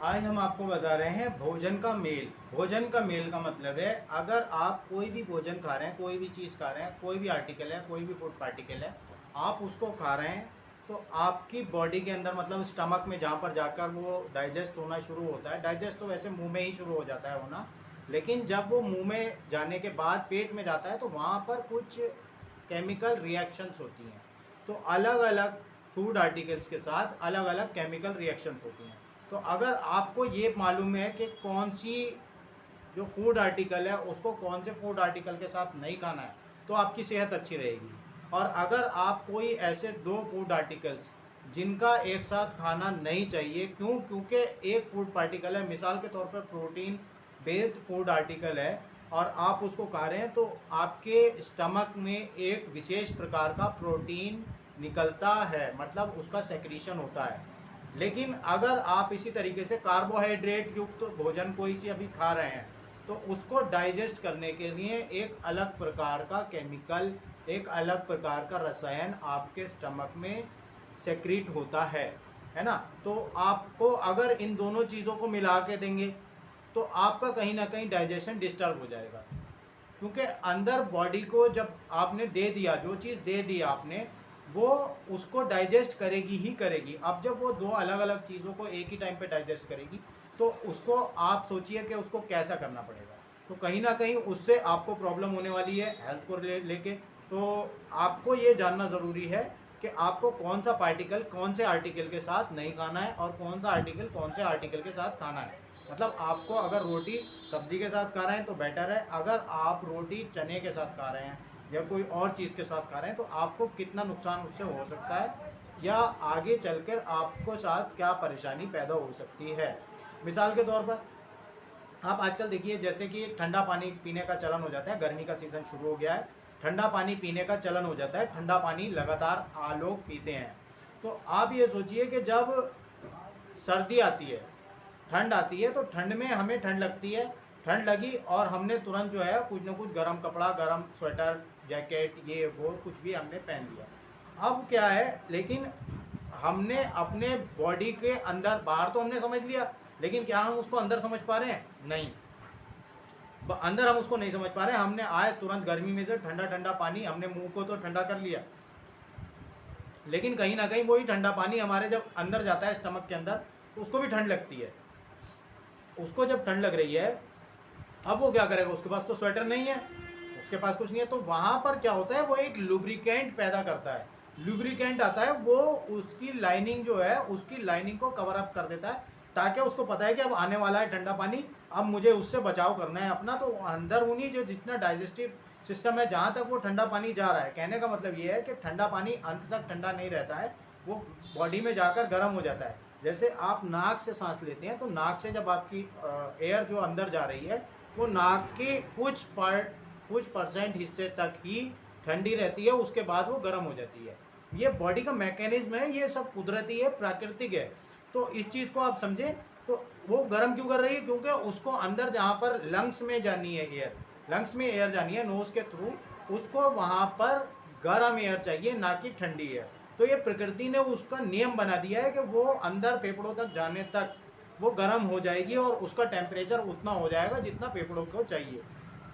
आज हम आपको बता रहे हैं भोजन का मेल। भोजन का मेल का मतलब है, अगर आप कोई भी भोजन खा रहे हैं, कोई भी चीज़ खा रहे हैं, कोई भी आर्टिकल है, कोई भी फूड पार्टिकल है, आप उसको खा रहे हैं तो आपकी बॉडी के अंदर मतलब स्टमक में जहाँ पर जाकर वो डाइजेस्ट होना शुरू होता है। डाइजेस्ट तो वैसे मुंह में ही शुरू हो जाता है होना, लेकिन जब वो मुंह में जाने के बाद पेट में जाता है तो वहाँ पर कुछ केमिकल रिएक्शंस होती हैं। तो अलग अलग फूड आर्टिकल्स के साथ अलग अलग केमिकल रिएक्शंस होती हैं। तो अगर आपको ये मालूम है कि कौन सी जो फूड आर्टिकल है उसको कौन से फूड आर्टिकल के साथ नहीं खाना है, तो आपकी सेहत अच्छी रहेगी। और अगर आप कोई ऐसे दो फूड आर्टिकल्स जिनका एक साथ खाना नहीं चाहिए, क्योंकि एक फूड पार्टिकल है, मिसाल के तौर पर प्रोटीन बेस्ड फूड आर्टिकल है, और आप उसको खा रहे हैं तो आपके स्टमक में एक विशेष प्रकार का प्रोटीन निकलता है, मतलब उसका सेक्रीशन होता है। लेकिन अगर आप इसी तरीके से कार्बोहाइड्रेट युक्त भोजन कोई सी अभी खा रहे हैं तो उसको डाइजेस्ट करने के लिए एक अलग प्रकार का केमिकल, एक अलग प्रकार का रसायन आपके स्टमक में सेक्रीट होता है ना। तो आपको अगर इन दोनों चीज़ों को मिला के देंगे तो आपका कहीं ना कहीं डाइजेशन डिस्टर्ब हो जाएगा, क्योंकि अंदर बॉडी को जब आपने दे दिया, जो चीज़ दे दी आपने, वो उसको डाइजेस्ट करेगी ही करेगी। अब जब वो दो अलग अलग चीज़ों को एक ही टाइम पे डाइजेस्ट करेगी तो उसको आप सोचिए कि उसको कैसा करना पड़ेगा। तो कहीं ना कहीं उससे आपको प्रॉब्लम होने वाली है हेल्थ को लेके। तो आपको ये जानना ज़रूरी है कि आपको कौन सा पार्टिकल कौन से आर्टिकल के साथ नहीं खाना है और कौन सा आर्टिकल कौन से आर्टिकल के साथ खाना है। मतलब आपको अगर रोटी सब्जी के साथ खा रहे हैं तो बेटर है, अगर आप रोटी चने के साथ खा रहे हैं या कोई और चीज़ के साथ खा रहे हैं तो आपको कितना नुकसान उससे हो सकता है या आगे चलकर आपको साथ क्या परेशानी पैदा हो सकती है। मिसाल के तौर पर आप आजकल देखिए, जैसे कि ठंडा पानी पीने का चलन हो जाता है, गर्मी का सीज़न शुरू हो गया है, ठंडा पानी पीने का चलन हो जाता है, ठंडा पानी लगातार लोग पीते हैं। तो आप ये सोचिए कि जब सर्दी आती है, ठंड आती है, तो ठंड में हमें ठंड लगती है, ठंड लगी और हमने तुरंत जो है कुछ ना कुछ गर्म कपड़ा, गर्म स्वेटर, जैकेट, ये वो कुछ भी हमने पहन लिया। अब क्या है, लेकिन हमने अपने बॉडी के अंदर, बाहर तो हमने समझ लिया, लेकिन क्या हम उसको अंदर समझ पा रहे हैं? नहीं, अंदर हम उसको नहीं समझ पा रहे हैं। हमने आए तुरंत गर्मी में से ठंडा ठंडा पानी, हमने मुंह को तो ठंडा कर लिया, लेकिन कहीं ना कहीं वही ठंडा पानी हमारे जब अंदर जाता है स्टमक के अंदर तो उसको भी ठंड लगती है। उसको जब ठंड लग रही है, अब वो क्या करेगा? उसके पास तो स्वेटर नहीं है, उसके पास कुछ नहीं है, तो वहाँ पर क्या होता है, वो एक लुब्रिकेंट पैदा करता है। लुब्रिकेंट आता है, वो उसकी लाइनिंग जो है, उसकी लाइनिंग को कवर अप कर देता है, ताकि उसको पता है कि अब आने वाला है ठंडा पानी, अब मुझे उससे बचाव करना है अपना। तो अंदर उन्हीं जो जितना डाइजेस्टिव सिस्टम है, जहाँ तक वो ठंडा पानी जा रहा है, कहने का मतलब ये है कि ठंडा पानी अंत तक ठंडा नहीं रहता है, वो बॉडी में जाकर गर्म हो जाता है। जैसे आप नाक से सांस लेते हैं तो नाक से जब आपकी एयर जो अंदर जा रही है, वो नाक के कुछ परसेंट हिस्से तक ही ठंडी रहती है, उसके बाद वो गर्म हो जाती है। ये बॉडी का मैकेनिज्म है, ये सब कुदरती है, प्राकृतिक है। तो इस चीज़ को आप समझें। तो वो गर्म क्यों कर रही है? क्योंकि उसको अंदर जहाँ पर लंग्स में जानी है एयर, लंग्स में एयर जानी है नोज़ के थ्रू, उसको वहाँ पर गर्म एयर चाहिए, ना कि ठंडी एयर। तो ये प्रकृति ने उसका नियम बना दिया है कि वो अंदर फेफड़ों तक जाने तक वो गर्म हो जाएगी और उसका टेम्परेचर उतना हो जाएगा जितना फेफड़ों को चाहिए।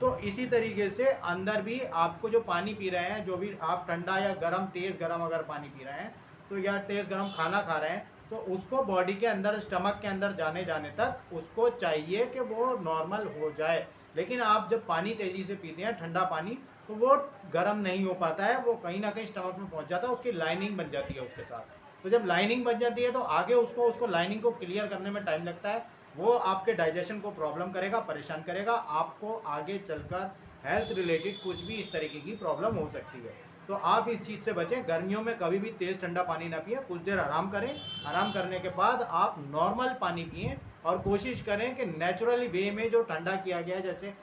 तो इसी तरीके से अंदर भी आपको जो पानी पी रहे हैं, जो भी आप ठंडा या गर्म, तेज़ गर्म अगर पानी पी रहे हैं तो, या तेज़ गर्म खाना खा रहे हैं, तो उसको बॉडी के अंदर, स्टमक के अंदर जाने जाने तक उसको चाहिए कि वो नॉर्मल हो जाए। लेकिन आप जब पानी तेज़ी से पीते हैं, ठंडा पानी, तो वो गर्म नहीं हो पाता है, वो कहीं ना कहीं स्टमक में पहुंच जाता है, उसकी लाइनिंग बन जाती है उसके साथ। तो जब लाइनिंग बन जाती है तो आगे उसको लाइनिंग को क्लियर करने में टाइम लगता है, वो आपके डाइजेशन को प्रॉब्लम करेगा, परेशान करेगा, आपको आगे चलकर हेल्थ रिलेटेड कुछ भी इस तरीके की प्रॉब्लम हो सकती है। तो आप इस चीज़ से बचें, गर्मियों में कभी भी तेज़ ठंडा पानी ना पिए, कुछ देर आराम करें, आराम करने के बाद आप नॉर्मल पानी पिएँ और कोशिश करें कि नेचुरली वे में जो ठंडा किया गया है, जैसे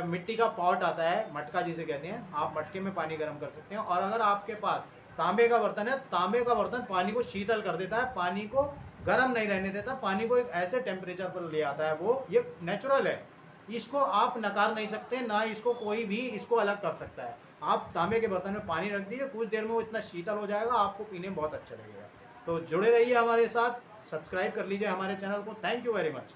मिट्टी का पॉट आता है, मटका जिसे कहते हैं, आप मटके में पानी गर्म कर सकते हैं। और अगर आपके पास तांबे का बर्तन है, तांबे का बर्तन पानी को शीतल कर देता है, पानी को गर्म नहीं रहने देता, पानी को एक ऐसे टेम्परेचर पर ले आता है, वो ये नेचुरल है, इसको आप नकार नहीं सकते, ना इसको कोई भी इसको अलग कर सकता है। आप तांबे के बर्तन में पानी रख दीजिए, कुछ देर में वो इतना शीतल हो जाएगा, आपको पीने में बहुत अच्छा लगेगा। तो जुड़े रहिए हमारे साथ, सब्सक्राइब कर लीजिए हमारे चैनल को। Thank you very much.